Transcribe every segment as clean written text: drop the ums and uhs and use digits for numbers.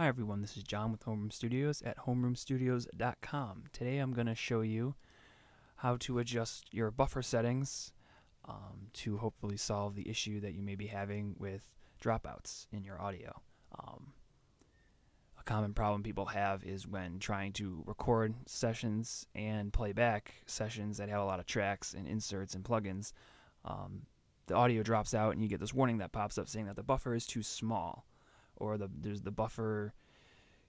Hi everyone, this is John with Homeroom Studios at homeroomstudios.com. Today I'm going to show you how to adjust your buffer settings to hopefully solve the issue that you may be having with dropouts in your audio. A common problem people have is when trying to record sessions and play back sessions that have a lot of tracks and inserts and plugins. The audio drops out and you get this warning that pops up saying that the buffer is too small, or the buffer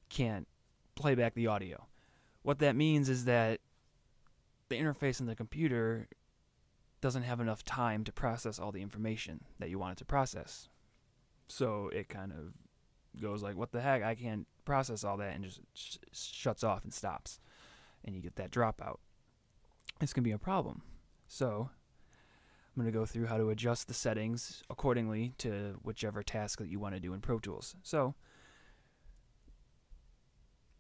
can't play back the audio. What that means is that the interface in the computer doesn't have enough time to process all the information that you want it to process. So it kind of goes like, what the heck, I can't process all that, and just shuts off and stops. And you get that dropout. This can be a problem. So I'm going to go through how to adjust the settings accordingly to whichever task that you want to do in Pro Tools. So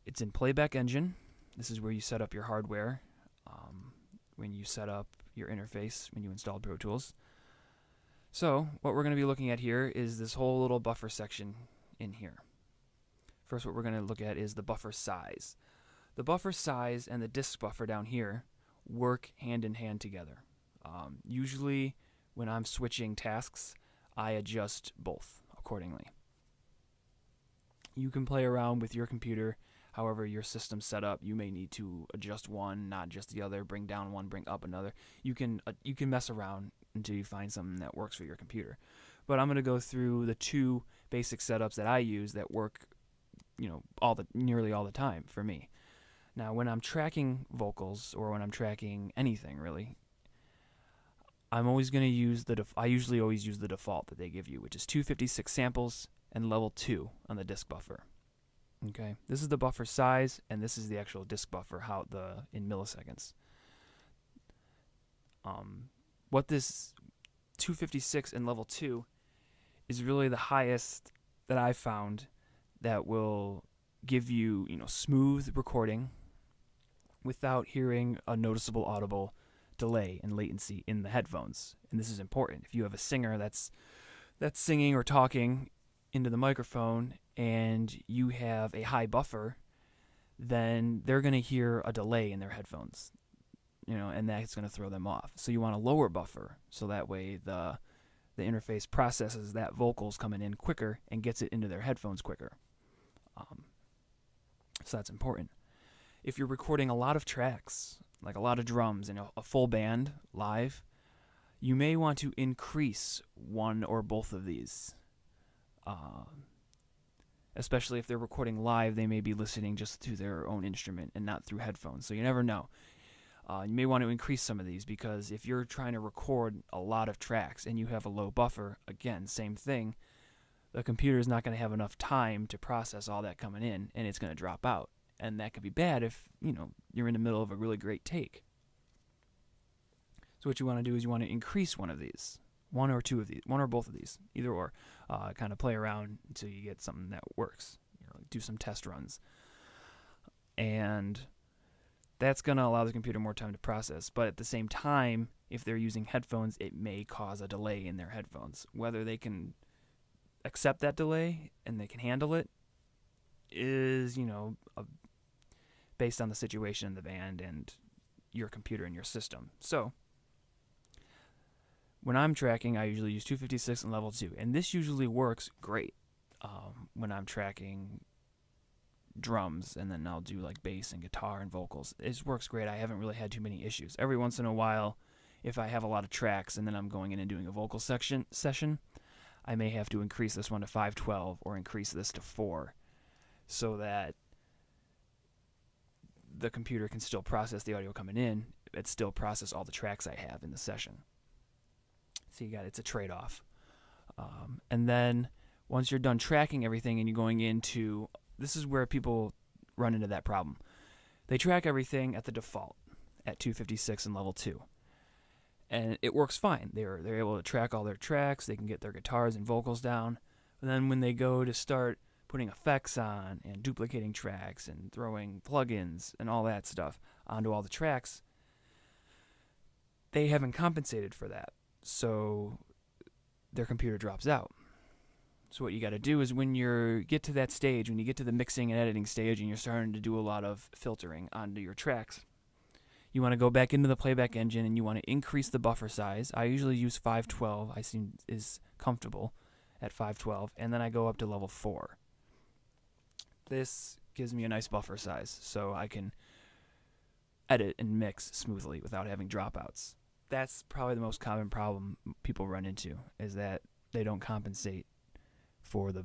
it's in Playback Engine. This is where you set up your hardware when you set up your interface when you install Pro Tools. So what we're going to be looking at here is this whole little buffer section in here. First, what we're going to look at is the buffer size. The buffer size and the disk buffer down here work hand in hand together. Usually when I'm switching tasks, I adjust both accordingly. You can play around with your computer however your system's set up. You may need to adjust one, not just the other, bring down one, bring up another. You can mess around until you find something that works for your computer. But I'm going to go through the two basic setups that I use that work, nearly all the time for me. Now, when I'm tracking vocals, or when I'm tracking anything really, I'm always going to use I usually always use the default that they give you, which is 256 samples and level 2 on the disk buffer. Okay, this is the buffer size, and this is the actual disk buffer, in milliseconds. What this 256 and level 2 is really the highest that I've found that will give you, smooth recording without hearing a noticeable audible delay and latency in the headphones. And this is important. If you have a singer that's singing or talking into the microphone and you have a high buffer, then they're going to hear a delay in their headphones, and that's going to throw them off. So you want a lower buffer, so that way the interface processes that vocals coming in quicker and gets it into their headphones quicker. So that's important. If you're recording a lot of tracks, like a lot of drums and a full band live, you may want to increase one or both of these. Especially if they're recording live, they may be listening just through their own instrument and not through headphones, so you never know. You may want to increase some of these, because if you're trying to record a lot of tracks and you have a low buffer, again, same thing, the computer is not going to have enough time to process all that coming in, and it's going to drop out. And that could be bad if, you're in the middle of a really great take. So what you want to do is you want to increase one of these. One or two of these. One or both of these. Either or. Kind of play around until you get something that works. Do some test runs. And that's going to allow the computer more time to process. But at the same time, if they're using headphones, it may cause a delay in their headphones. Whether they can accept that delay and they can handle it is, based on the situation in the band and your computer and your system. So when I'm tracking, I usually use 256 and level 2, and this usually works great when I'm tracking drums, and then I'll do like bass and guitar and vocals. It works great. I haven't really had too many issues. Every once in a while, if I have a lot of tracks and then I'm going in and doing a vocal session, I may have to increase this one to 512 or increase this to 4, so that the computer can still process the audio coming in, but still process all the tracks I have in the session. So it's a trade-off. And then once you're done tracking everything and you're going into, this is where people run into that problem. They track everything at the default at 256 and level 2. And it works fine. They're able to track all their tracks, they can get their guitars and vocals down. And then when they go to start putting effects on and duplicating tracks and throwing plugins and all that stuff onto all the tracks, they haven't compensated for that. So their computer drops out. So what you got to do is when you get to that stage, when you get to the mixing and editing stage and you're starting to do a lot of filtering onto your tracks, you want to go back into the playback engine and you want to increase the buffer size. I usually use 512. I seem is comfortable at 512, and then I go up to level 4. This gives me a nice buffer size so I can edit and mix smoothly without having dropouts. That's probably the most common problem people run into, is that they don't compensate for the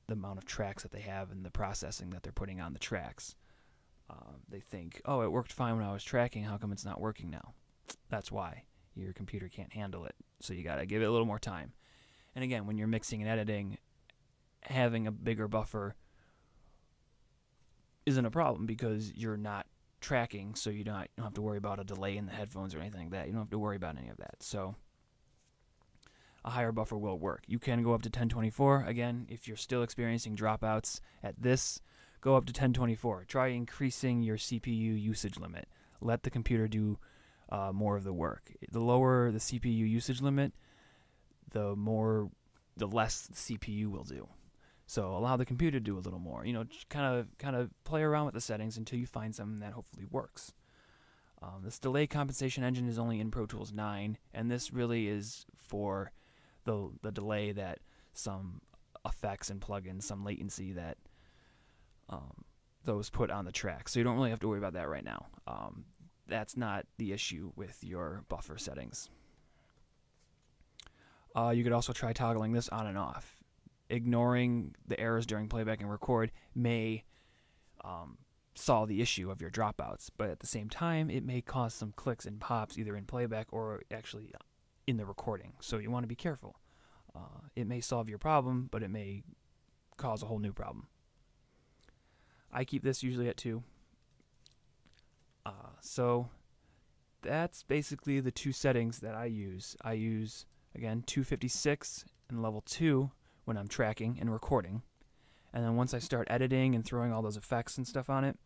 amount of tracks that they have and the processing that they're putting on the tracks. They think, oh, it worked fine when I was tracking, how come it's not working now? That's why. Your computer can't handle it, so you gotta give it a little more time. And again, when you're mixing and editing, having a bigger buffer isn't a problem because you're not tracking, so you don't have to worry about a delay in the headphones or anything like that. You don't have to worry about any of that. So a higher buffer will work. You can go up to 1024. Again, if you're still experiencing dropouts at this, go up to 1024. Try increasing your CPU usage limit. Let the computer do more of the work. The lower the CPU usage limit, the less the CPU will do. So allow the computer to do a little more. You know, just kind of play around with the settings until you find something that hopefully works. This delay compensation engine is only in Pro Tools 9, and this really is for the delay that some effects and plugins, some latency that those put on the track. So you don't really have to worry about that right now. That's not the issue with your buffer settings. You could also try toggling this on and off. Ignoring the errors during playback and record may solve the issue of your dropouts, but at the same time, it may cause some clicks and pops either in playback or actually in the recording. So you want to be careful. It may solve your problem, but it may cause a whole new problem. I keep this usually at 2. So that's basically the 2 settings that I use. I use, again, 256 and level 2 when I'm tracking and recording. And then once I start editing and throwing all those effects and stuff on it,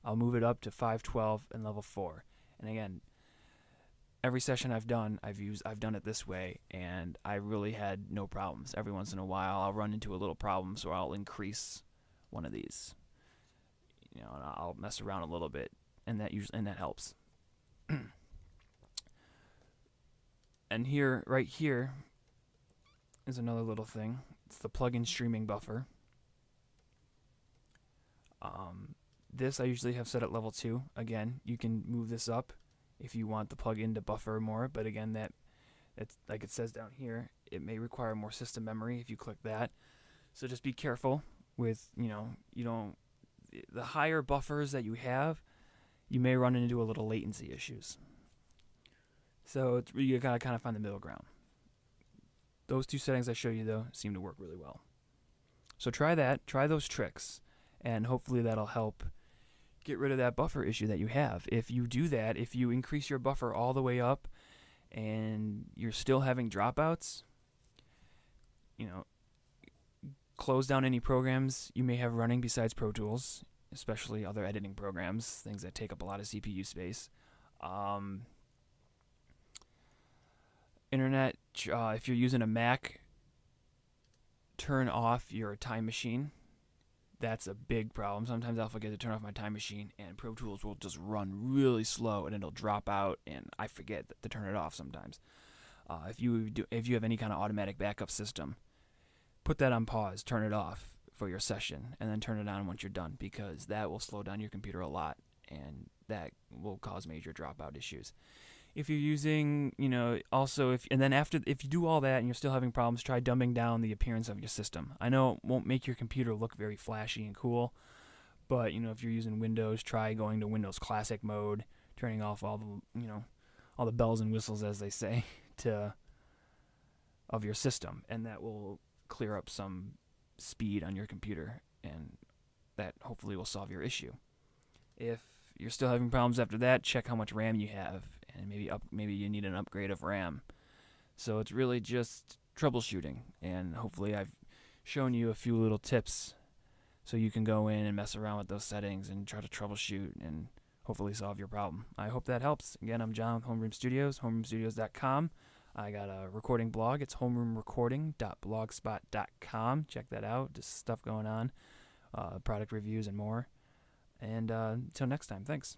I'll move it up to 512 and level 4. And again, every session I've done, I've done it this way, and I really had no problems. Every once in a while, I'll run into a little problem, so I'll increase one of these. You know, and I'll mess around a little bit, and that helps. And right here, is another little thing. It's the plugin streaming buffer. This I usually have set at level 2. Again, you can move this up if you want the plugin to buffer more, but again, it's like it says down here, it may require more system memory if you click that. So just be careful with, the higher buffers that you have, you may run into a little latency issues. So you gotta kind of find the middle ground. Those 2 settings I show you, though, seem to work really well. So try that. Try those tricks, and hopefully that'll help get rid of that buffer issue that you have. If you do that, if you increase your buffer all the way up and you're still having dropouts, close down any programs you may have running besides Pro Tools, especially other editing programs, things that take up a lot of CPU space. Internet, if you're using a Mac, turn off your time machine. That's a big problem. Sometimes I'll forget to turn off my time machine, and Pro Tools will just run really slow, and it'll drop out, and I forget to turn it off sometimes. If you have any kind of automatic backup system, put that on pause, turn it off for your session, and then turn it on once you're done, because that will slow down your computer a lot, and that will cause major dropout issues. If you're using, if you do all that and you're still having problems, try dumbing down the appearance of your system. I know it won't make your computer look very flashy and cool, but, if you're using Windows, try going to Windows Classic mode, turning off all the bells and whistles, as they say, of your system, and that will clear up some speed on your computer, and that hopefully will solve your issue. If you're still having problems after that, check how much RAM you have, and maybe you need an upgrade of RAM. So it's really just troubleshooting, and hopefully I've shown you a few little tips so you can go in and mess around with those settings and try to troubleshoot and hopefully solve your problem. I hope that helps. Again, I'm John with Homeroom Studios, homeroomstudios.com. I got a recording blog. It's homeroomrecording.blogspot.com. Check that out. Just stuff going on, product reviews and more. And until next time, thanks.